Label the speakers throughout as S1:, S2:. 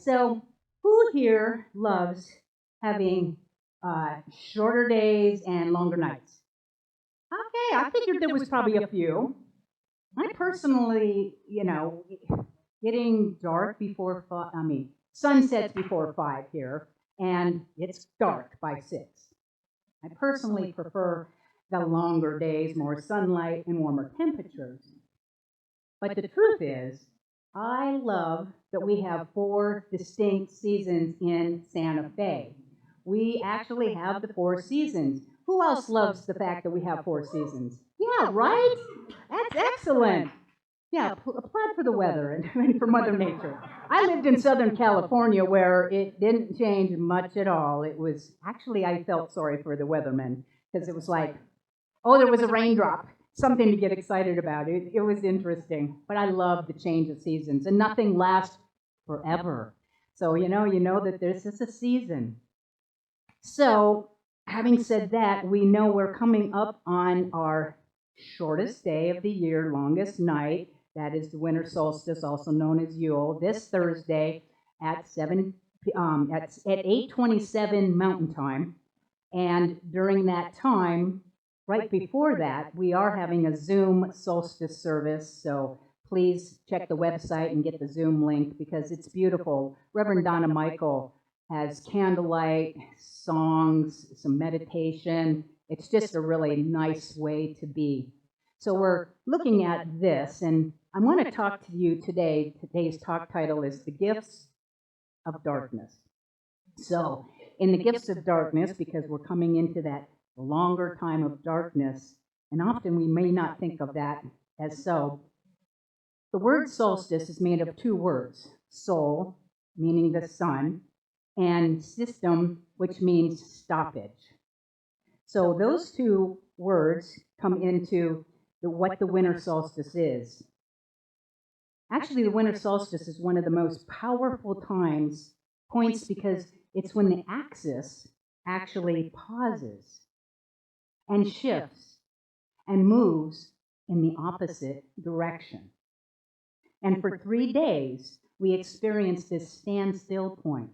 S1: So, who here loves having shorter days and longer nights? Okay, I figured there was probably a few. I personally, getting dark before five, sunsets before 5 here, and it's dark by 6. I personally prefer the longer days, more sunlight, and warmer temperatures. But the truth is, I love that we have 4 distinct seasons in Santa Fe. We actually have the 4 seasons. Who else loves the fact that we have 4 seasons? Yeah, right? That's excellent. Yeah, applaud for the weather and for Mother Nature. I lived in Southern California where it didn't change much at all. It was actually, I felt sorry for the weathermen because it was like, oh, there was a raindrop, something to get excited about. It was interesting, but I love the change of seasons, and nothing lasts forever. So you know that this is a season. So, having said that, we know we're coming up on our shortest day of the year, longest night. That is the winter solstice, also known as Yule. This Thursday at 8:27 Mountain Time, and during that time, right before that, we are having a Zoom solstice service. So please check the website and get the Zoom link because it's beautiful. Reverend Donna Michael has candlelight, songs, some meditation. It's just a really nice way to be. So we're looking at this, and I want to talk to you today. Today's talk title is The Gifts of Darkness. So in the gifts of darkness, because we're coming into that longer time of darkness, and often we may not think of that as so. The word solstice is made of 2 words, sol, meaning the sun, and system, which means stoppage. So those 2 words come into what the winter solstice is. Actually, the winter solstice is one of the most powerful points because it's when the axis actually pauses and shifts and moves in the opposite direction. And for 3 days, we experience this standstill point.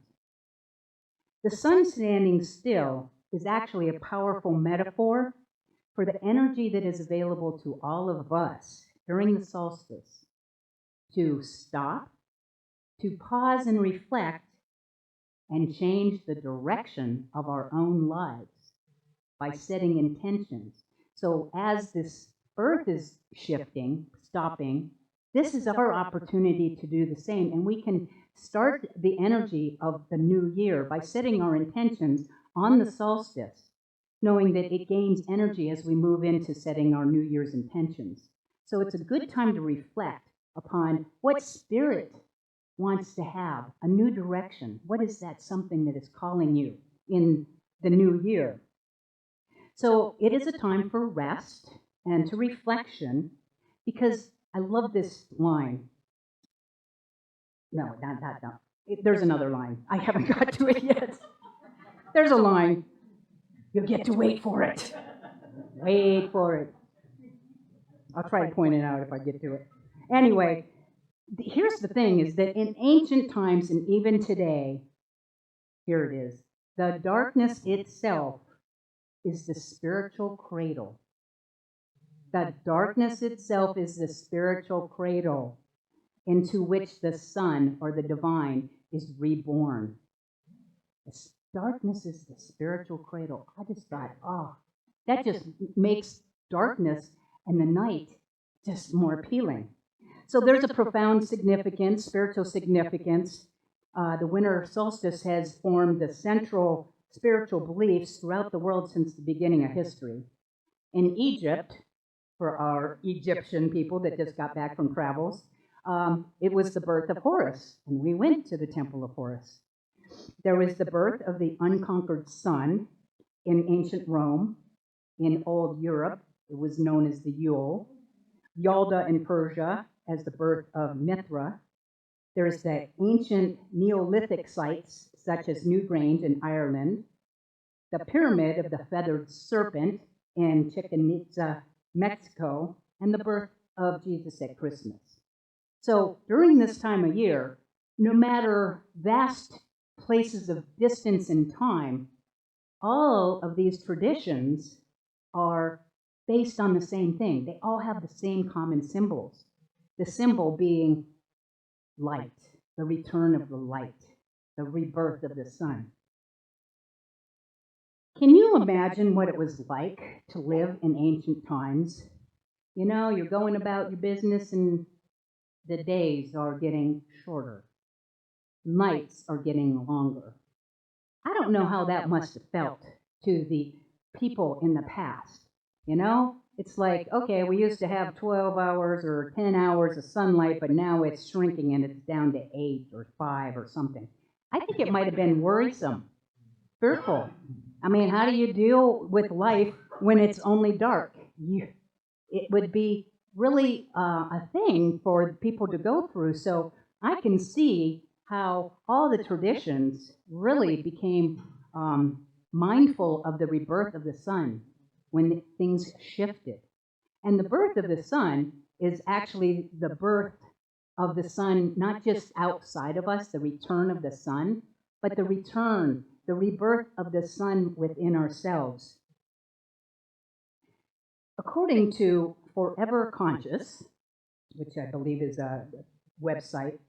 S1: The sun standing still is actually a powerful metaphor for the energy that is available to all of us during the solstice to stop, to pause and reflect, and change the direction of our own lives by setting intentions. So as this earth is shifting, stopping, this is our opportunity to do the same. And we can start the energy of the new year by setting our intentions on the solstice, knowing that it gains energy as we move into setting our New Year's intentions. So it's a good time to reflect upon what spirit wants to have, a new direction. What is that something that is calling you in the new year? So it is a time for rest and to reflection, because I love this line. No, not. There's another line. I haven't got to it yet. There's a line. You'll get to wait for it. Wait for it. I'll try to point it out if I get to it. Anyway, here's the thing is that in ancient times and even today, here it is, the darkness itself is the spiritual cradle. The darkness itself is the spiritual cradle into which the sun or the divine is reborn. Darkness is the spiritual cradle. I just thought, that just makes darkness and the night just more appealing. So there's a profound significance, spiritual significance. The winter solstice has formed the central spiritual beliefs throughout the world since the beginning of history. In Egypt, for our Egyptian people that just got back from travels, it was the birth of Horus, and we went to the temple of Horus. There was the birth of the unconquered sun in ancient Rome. In old Europe, it was known as the Yule. Yalda in Persia as the birth of Mithra. There's the ancient Neolithic sites, such as Newgrange in Ireland. The pyramid of the feathered serpent in Chichen Itza, Mexico, and the birth of Jesus at Christmas. So during this time of year, no matter vast places of distance and time, all of these traditions are based on the same thing. They all have the same common symbols. The symbol being light, the return of the light, the rebirth of the sun. Can you imagine what it was like to live in ancient times? You know, you're going about your business and the days are getting shorter. Nights are getting longer. I don't know how that must have felt to the people in the past. You know, it's like, okay, we used to have 12 hours or 10 hours of sunlight, but now it's shrinking and it's down to 8 or 5 or something. I think it might have been worrisome, fearful. I mean, how do you deal with life when it's only dark? It would be really a thing for people to go through. So I can see how all the traditions really became mindful of the rebirth of the sun when things shifted. And the birth of the sun is actually the birth of the sun, not just outside of us, the return of the sun, but the rebirth of the sun within ourselves. According to Forever Conscious, which I believe is a website,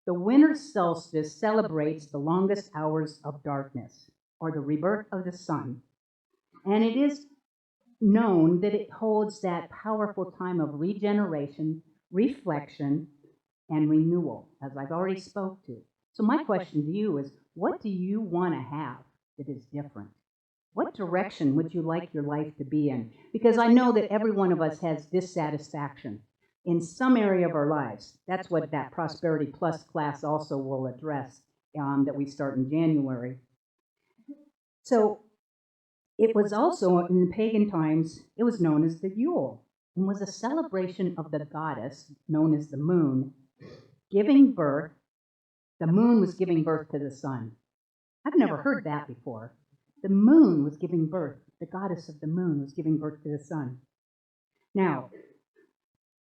S1: the winter solstice celebrates the longest hours of darkness, or the rebirth of the sun. And it is known that it holds that powerful time of regeneration, reflection, and renewal, as I've already spoke to. So my question to you is, what do you want to have that is different? What direction would you like your life to be in? Because I know that every one of us has dissatisfaction in some area of our lives. That's what that Prosperity Plus class also will address that we start in January. So it was also, in the pagan times, it was known as the Yule, and was a celebration of the goddess, known as the moon, giving birth. The moon was giving birth to the sun. I've never heard that before. The moon was giving birth. The goddess of the moon was giving birth to the sun. Now,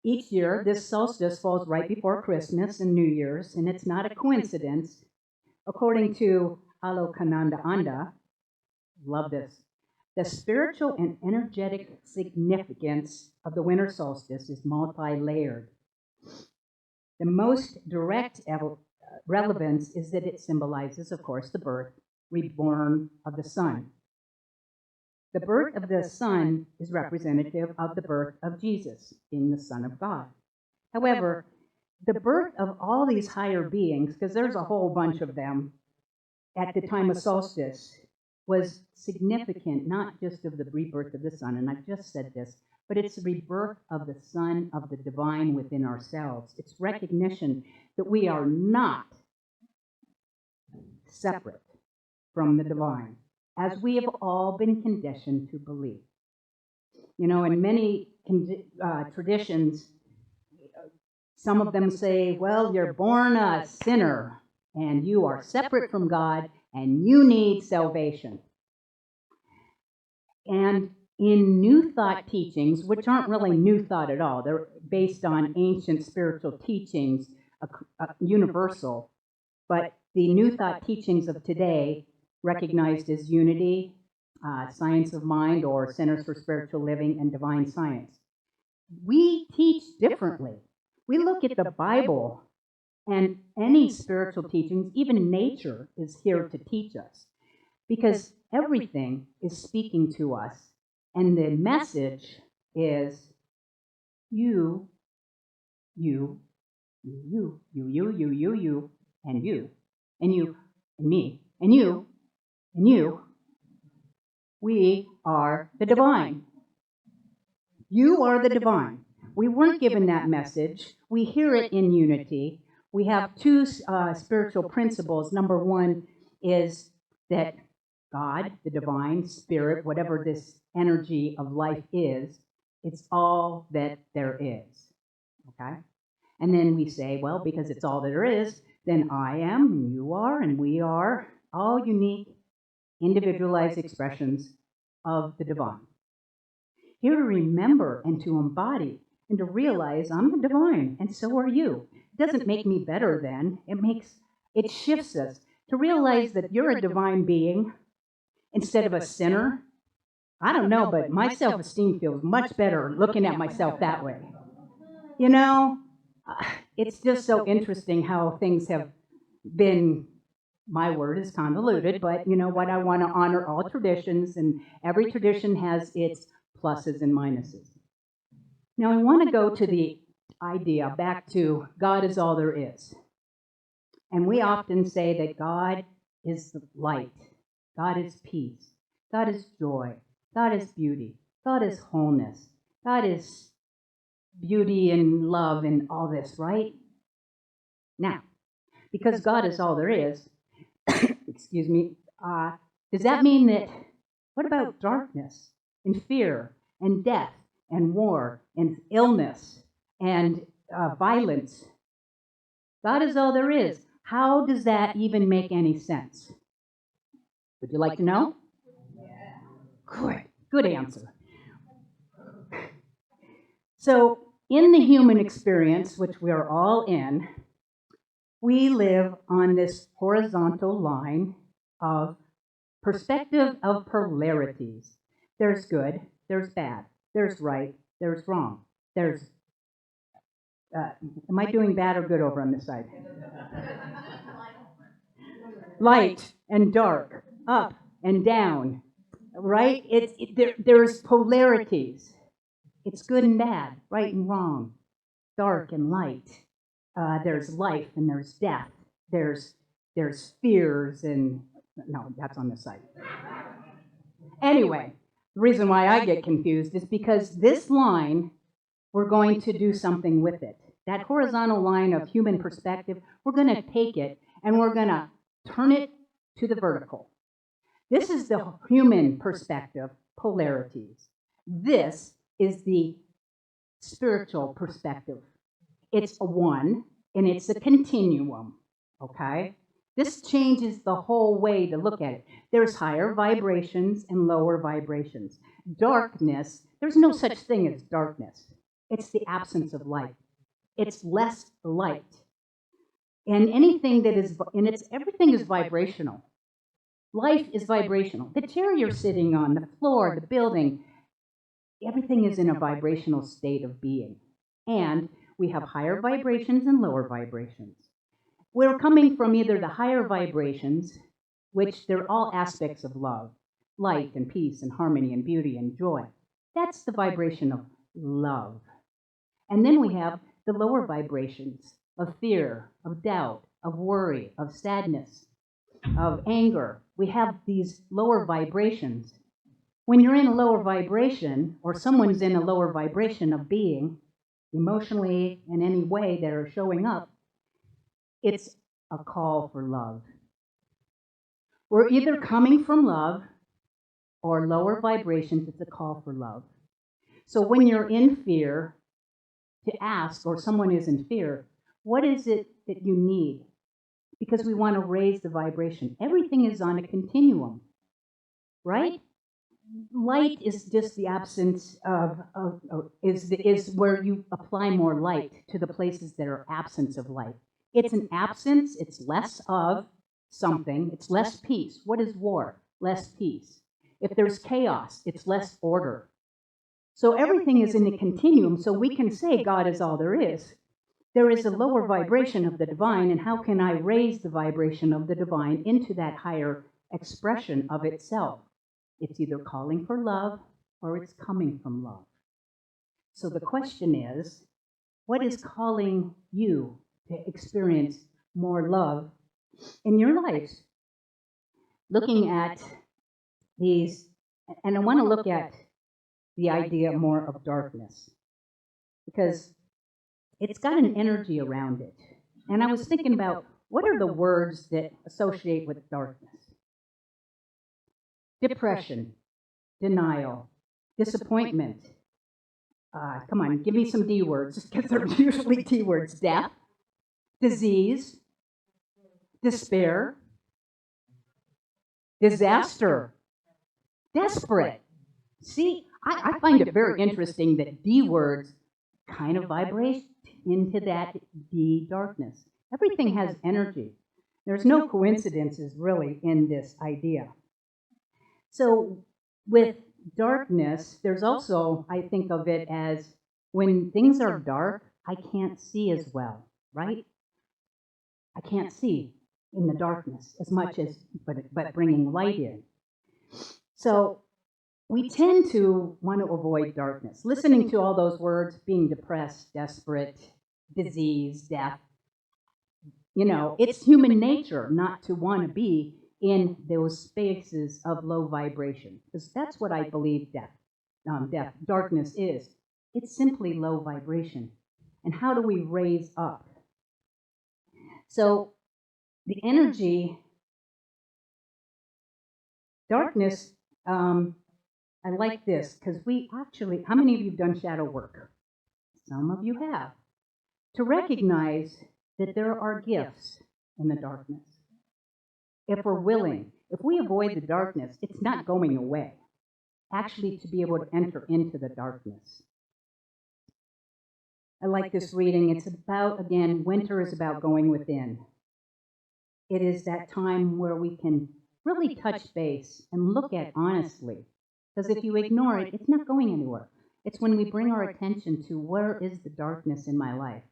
S1: each year, this solstice falls right before Christmas and New Year's, and it's not a coincidence. According to Alokananda Anda, love this, the spiritual and energetic significance of the winter solstice is multi-layered. The most direct relevance is that it symbolizes, of course, the birth, reborn of the sun. The birth of the sun is representative of the birth of Jesus, being the Son of God. However, the birth of all these higher beings, because there's a whole bunch of them at the time of solstice, was significant, not just of the rebirth of the sun, and I've just said this, but it's the rebirth of the Son, of the divine within ourselves. It's recognition that we are not separate from the divine, as we have all been conditioned to believe. You know, in many traditions, some of them say, well, you're born a sinner, and you are separate from God, and you need salvation. And in New Thought teachings, which aren't really New Thought at all, they're based on ancient spiritual teachings, universal, but the New Thought teachings of today, recognized as Unity, Science of Mind, or Centers for Spiritual Living, and Divine Science. We teach differently. We look at the Bible and any spiritual teachings, even nature is here to teach us, because everything is speaking to us, and the message is you, you, you, you, you, you, you, you, and you, and you, and me, and you, and you. We are the divine. You are the divine. We weren't given that message. We hear it in unity. We have two spiritual principles. Number one is that God, the divine spirit, whatever this energy of life is, it's all that there is. Okay? And then we say, well, because it's all that there is, then I am, and you are, and we are all unique, individualized expressions of the divine. Here to remember and to embody and to realize I'm the divine, and so are you. It doesn't make me better than, it makes It shifts us to realize that you're a divine being instead of a sinner. I don't know, but my self-esteem feels much better looking at myself that way. You know, it's just so interesting how things have been, my word is convoluted, but you know what? I want to honor all traditions, and every tradition has its pluses and minuses. Now, I want to go to the idea back to God is all there is. And we often say that God is the light, God is peace, God is joy, God is beauty, God is wholeness, God is beauty and love and all this, right? Now, because God is all there is, excuse me, does that mean that, what about darkness and fear and death and war and illness and violence? God is all there is. How does that even make any sense? Would you like to know? Good answer. So, in the human experience, which we are all in, we live on this horizontal line of perspective of polarities. There's good, there's bad, there's right, there's wrong. There's, am I doing bad or good over on this side? Light and dark, up and down, right? There's polarities. It's good and bad, right and wrong, dark and light. There's life and there's death. There's fears and, no, that's on this side. Anyway, the reason why I get confused is because this line, we're going to do something with it. That horizontal line of human perspective, we're going to take it and we're going to turn it to the vertical. This is the human perspective, polarities. This is the spiritual perspective. It's a one, and it's a continuum, okay? This changes the whole way to look at it. There's higher vibrations and lower vibrations. Darkness, there's no such thing as darkness. It's the absence of light. It's less light. And anything that is, and it's everything is vibrational. Life is vibrational. The chair you're sitting on, the floor, the building, everything is in a vibrational state of being. And we have higher vibrations and lower vibrations. We're coming from either the higher vibrations, which they're all aspects of love, light and peace and harmony and beauty and joy. That's the vibration of love. And then we have the lower vibrations of fear, of doubt, of worry, of sadness, of anger. We have these lower vibrations. When you're in a lower vibration, or someone's in a lower vibration of being, emotionally in any way that are showing up, it's a call for love. We're either coming from love or lower vibrations, it's a call for love. So when you're in fear, to ask, or someone is in fear, what is it that you need? Because we want to raise the vibration. Everything is on a continuum, right? Light is just the absence is where you apply more light to the places that are absence of light. It's an absence, it's less of something, it's less peace. What is war? Less peace. If there's chaos, it's less order. So everything is in a continuum, so we can say God is all there is. There is a lower vibration of the divine, and how can I raise the vibration of the divine into that higher expression of itself? It's either calling for love or it's coming from love. So the question is, what is calling you to experience more love in your lives? Looking at these, and I want to look at the idea more of darkness, because it's got an energy around it. And I was thinking about, what are the words that associate with darkness? Depression, denial, disappointment. Come on, give me some D words, because they're usually D words. Death, disease, despair, disaster, desperate. See, I find it very interesting that D words kind of vibrate into that D darkness. Everything has energy. There's no coincidences really in this idea. So with darkness, there's also, I think of it as when things are dark, I can't see as well, right? I can't see in the darkness as much as, but bringing light in. So we tend to want to avoid darkness. Listening to all those words, being depressed, desperate, disease, death, it's human nature not to want to be in those spaces of low vibration, because that's what I believe darkness is. It's simply low vibration. And how do we raise up? So the energy, darkness, I like this, because we actually, how many of you have done shadow work? Some of you have. To recognize that there are gifts in the darkness. If we're willing, if we avoid the darkness, it's not going away. Actually, to be able to enter into the darkness. I like this reading. It's about, again, winter is about going within. It is that time where we can really touch base and look at honestly. Because if you ignore it, it's not going anywhere. It's when we bring our attention to where is the darkness in my life.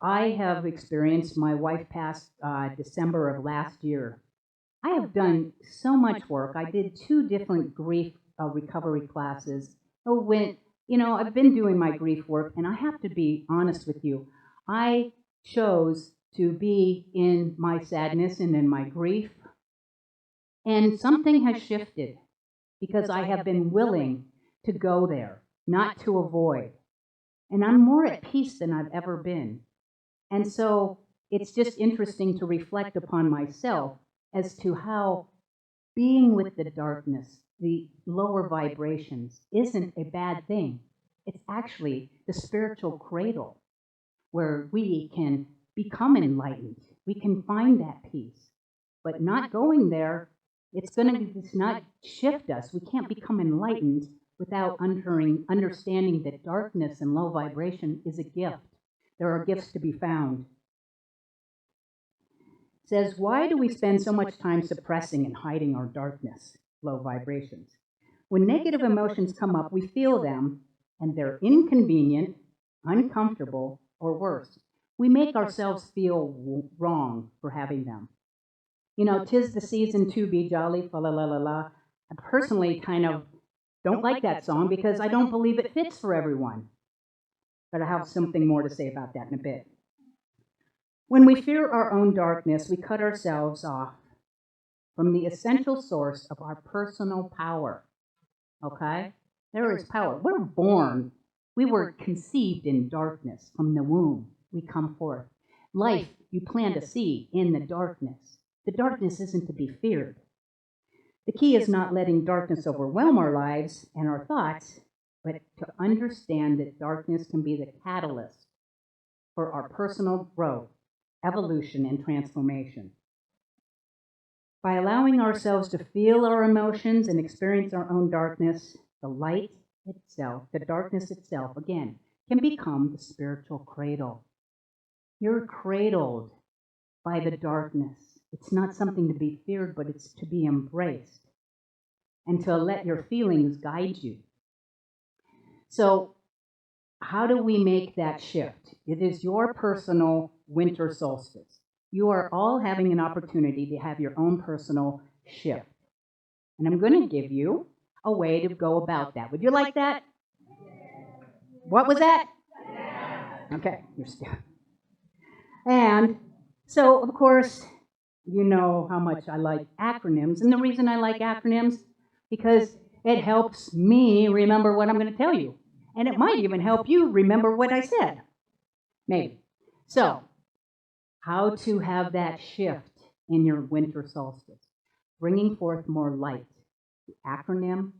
S1: I have experienced, my wife passed December of last year. I have done so much work. I did 2 different grief recovery classes. I've been doing my grief work, and I have to be honest with you. I chose to be in my sadness and in my grief, and something has shifted because I have been willing to go there, not to avoid. And I'm more at peace than I've ever been. And so it's just interesting to reflect upon myself as to how being with the darkness, the lower vibrations, isn't a bad thing. It's actually the spiritual cradle where we can become enlightened. We can find that peace. But not going there, it's not shift us. We can't become enlightened without understanding that darkness and low vibration is a gift. There are gifts to be found. It says, why do we spend so much time suppressing and hiding our darkness, low vibrations? When negative emotions come up, we feel them, and they're inconvenient, uncomfortable, or worse. We make ourselves feel wrong for having them. 'Tis the season to be jolly, fa la la la la. I personally kind of don't like that song because I don't believe it fits for everyone. But I have something more to say about that in a bit. When we fear our own darkness, we cut ourselves off from the essential source of our personal power. Okay? There is power. We were conceived in darkness. From the womb, we come forth. Life, you plant a seed in the darkness. The darkness isn't to be feared. The key is not letting darkness overwhelm our lives and our thoughts, but to understand that darkness can be the catalyst for our personal growth, evolution, and transformation. By allowing ourselves to feel our emotions and experience our own darkness, the light itself, the darkness itself, again, can become the spiritual cradle. You're cradled by the darkness. It's not something to be feared, but it's to be embraced and to let your feelings guide you. So, how do we make that shift? It is your personal winter solstice. You are all having an opportunity to have your own personal shift. And I'm going to give you a way to go about that. Would you like that? What was that? Okay, you're still. And so, of course, you know how much I like acronyms. And the reason I like acronyms, because it helps me remember what I'm going to tell you. And it might even help you remember what I said. Maybe. So, how to have that shift in your winter solstice. Bringing forth more light. The acronym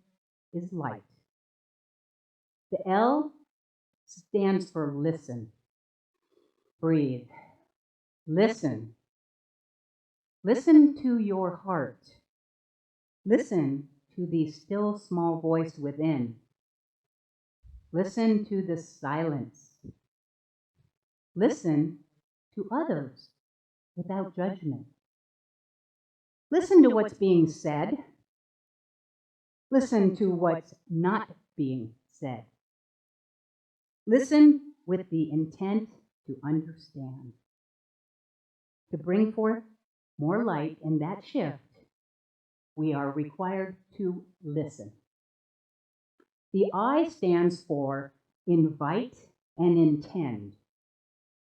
S1: is light. The L stands for listen. Breathe. Listen. Listen to your heart. Listen to the still small voice within. Listen to the silence. Listen to others without judgment. Listen to what's being said. Listen to what's not being said. Listen with the intent to understand. To bring forth more light in that shift, we are required to listen. The I stands for invite and intend.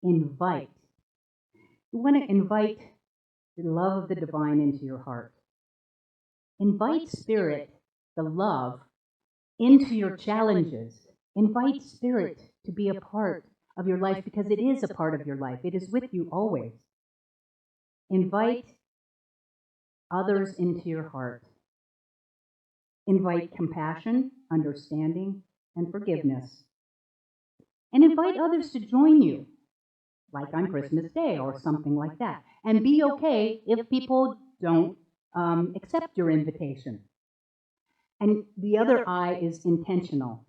S1: Invite. You want to invite the love of the divine into your heart. Invite Spirit, the love, into your challenges. Invite Spirit to be a part of your life because it is a part of your life. It is with you always. Invite others into your heart. Invite compassion, understanding, and forgiveness. And invite others to join you, like on Christmas Day or something like that. And be okay if people don't accept your invitation. And the other I is intentional.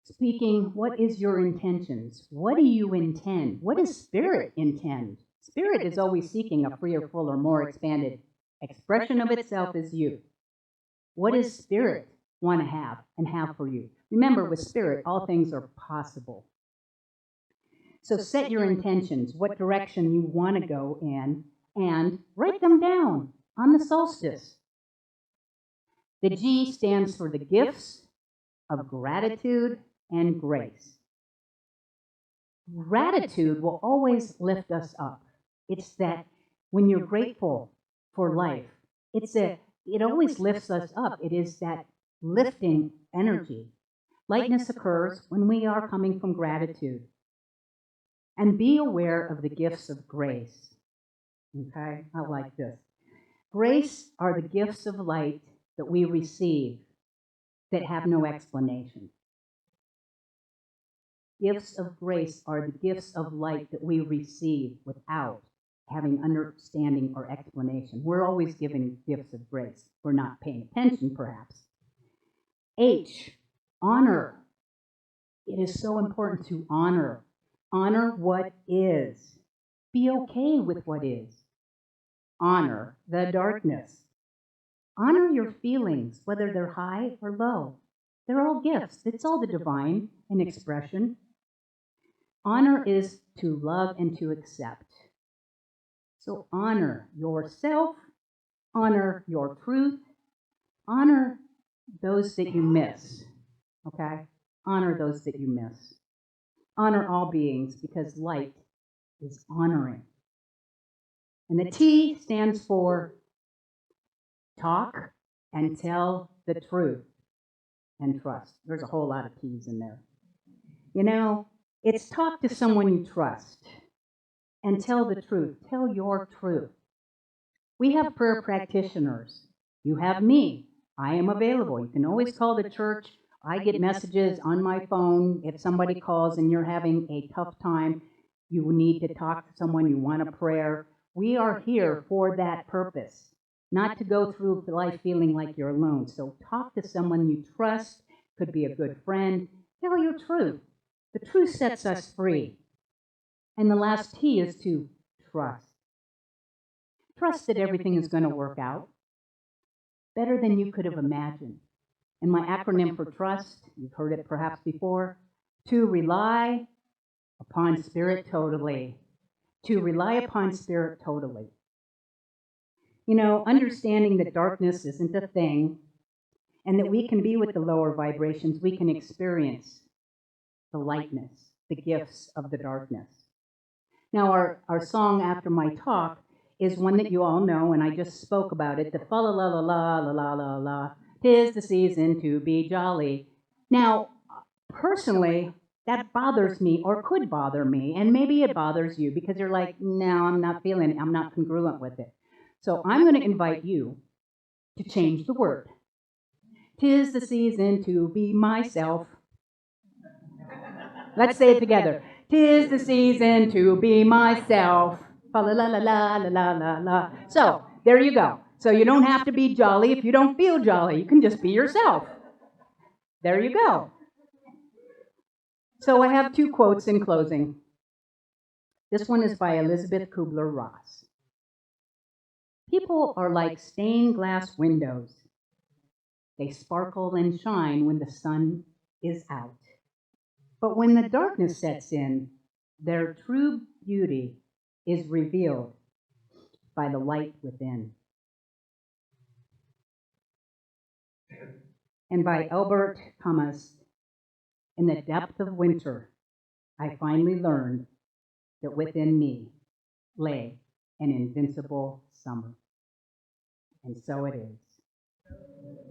S1: Speaking, what is your intentions? What do you intend? What does Spirit intend? Spirit is always seeking a freer, fuller, more expanded expression of itself as you. What does Spirit want to have and have for you? Remember, with Spirit, all things are possible. So set your intentions, what direction you want to go in, and write them down on the solstice. The G stands for the gifts of gratitude and grace. Gratitude will always lift us up. It's that when you're grateful for life, it always lifts us up. It is that lifting energy. Lightness occurs when we are coming from gratitude. And be aware of the gifts of grace. Okay, I like this. Grace are the gifts of light that we receive that have no explanation. Gifts of grace are the gifts of light that we receive without having understanding or explanation. We're always given gifts of grace. We're not paying attention, perhaps. H, honor. It is so important to honor. Honor what is. Be okay with what is. Honor the darkness. Honor your feelings, whether they're high or low. They're all gifts. It's all the divine in expression. Honor is to love and to accept. So honor yourself, honor your truth, honor those that you miss, okay? Honor those that you miss. Honor all beings because light is honoring. And the T stands for talk and tell the truth and trust. There's a whole lot of T's in there. You know, it's talk to someone you trust and tell the truth. Tell your truth. We have prayer practitioners. You have me. I am available. You can always call the church. I get messages on my phone. If somebody calls and you're having a tough time, you need to talk to someone, you want a prayer. We are here for that purpose, not to go through life feeling like you're alone. So talk to someone you trust, could be a good friend. Tell your truth. The truth sets us free. And the last T is to trust. Trust that everything is going to work out better than you could have imagined. And my acronym for trust, you've heard it perhaps before, to rely upon Spirit totally. To rely upon Spirit totally. You know, understanding that darkness isn't a thing and that we can be with the lower vibrations, we can experience the lightness, the gifts of the darkness. Now, our song after my talk is one that you all know, and I just spoke about it, the fa la la la la la la la la, 'tis the season to be jolly. Now, personally, that bothers me or could bother me, and maybe it bothers you because you're like, no, I'm not feeling it, I'm not congruent with it. So I'm going to invite you to change the word. 'Tis the season to be myself. Let's say it together. 'Tis the season to be myself. La la la la la la la la. So, there you go. So you don't have to be jolly if you don't feel jolly. You can just be yourself. There you go. So I have two quotes in closing. This one is by Elizabeth Kubler-Ross. People are like stained glass windows. They sparkle and shine when the sun is out. But when the darkness sets in, their true beauty is revealed by the light within. And by Albert Camus, in the depth of winter, I finally learned that within me lay an invincible summer. And so it is.